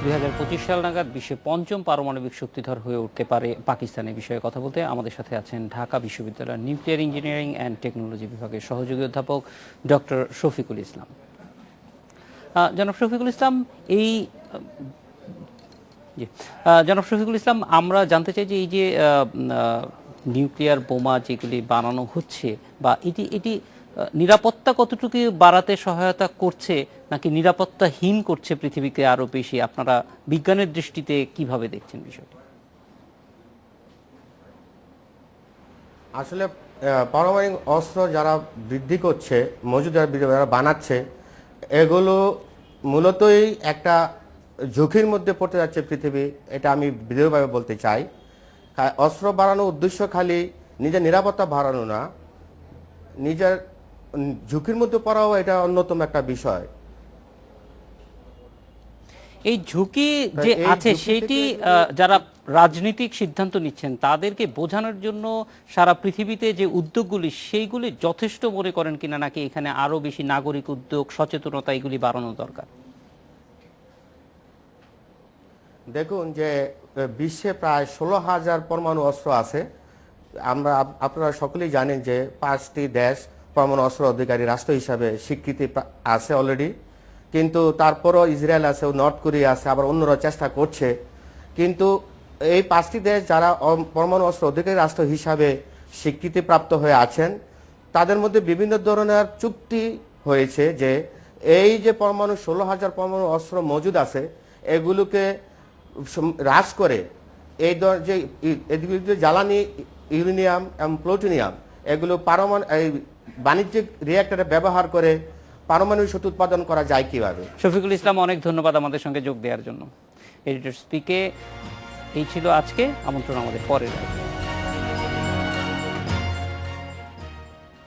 2025 সাল নাগাদ বিশ্বে পঞ্চম পারমাণবিক শক্তিধর হয়ে উঠতে পারে পাকিস্তানের বিষয়ে কথা বলতে আমাদের সাথে আছেন ঢাকা বিশ্ববিদ্যালয়ের নিউক্লিয়ার ইঞ্জিনিয়ারিং অ্যান্ড টেকনোলজি বিভাগের সহযোগী অধ্যাপক ডক্টর শফিকুল ইসলাম। জনাব শফিকুল ইসলাম, জনাব শফিকুল ইসলাম, আমরা জানতে চাই যে এই যে নিউক্লিয়ার বোমা যেগুলি বানানো হচ্ছে বা এটি নিরাপত্তা কতটুকু বাড়াতে সহায়তা করছে নাকি নিরাপত্তাহীন করছে পৃথিবীকে আরো বেশি? আপনারা বিজ্ঞানের দৃষ্টিতে কিভাবে দেখছেন বিষয়টি? আসলে পারমাণবিক অস্ত্র যারা বৃদ্ধি করছে, মজুদ যারা বানাচ্ছে, এগুলো মূলতই একটা ঝুঁকির মধ্যে পড়তে যাচ্ছে পৃথিবী। এটা আমি দৃঢ়ভাবে বলতে চাই। অস্ত্র বাড়ানোর উদ্দেশ্য খালি নিজের নিরাপত্তা বাড়ানো না, নিজের ঝুঁকির মধ্যে পড়াও এটা অন্যতম একটা বিষয়। এই ঝুঁকি যে আছে সেটি যারা রাজনৈতিক সিদ্ধান্ত নিচ্ছেন তাদেরকে বোঝানোর জন্য সারা পৃথিবীতে যে উদ্যোগগুলি সেইগুলি যথেষ্ট মনে করেন কিনা, নাকি এখানে আরো বেশি নাগরিক উদ্যোগ, সচেতনতা এগুলি বাড়ানো দরকার? দেখুন যে বিশ্বে প্রায় 16,000 পরমাণু অস্ত্র আছে। আপনারা সকলেই জানেন যে 5টি দেশ পরমাণু অস্ত্র অধিকারী রাষ্ট্র হিসাবে স্বীকৃতি আছে অলরেডি, কিন্তু তারপরও ইসরায়েল আছে, নর্থ কোরিয়া আছে, আবার অন্যরা চেষ্টা করছে। কিন্তু এই 5টি দেশ যারা পরমাণু অস্ত্র অধিকারী রাষ্ট্র হিসাবে স্বীকৃতিপ্রাপ্ত হয়ে আছেন, তাদের মধ্যে বিভিন্ন ধরনের চুক্তি হয়েছে যে এই যে 16,000 পরমাণু অস্ত্র মজুদ আছে এগুলোকে হ্রাস করে এই যে জ্বালানি ইউরেনিয়াম এবং প্লুটোনিয়াম এগুলো বাণিজ্যিক রিঅ্যাক্টরে ব্যবহার করে পারমাণবিক শক্তি উৎপাদন করা যায় কিভাবে। শফিকুল ইসলাম, অনেক ধন্যবাদ আমাদের সঙ্গে যোগ দেওয়ার জন্য। এডিটর স্পিকে এই ছিল আজকে, আমন্ত্রণ আমাদের পরের।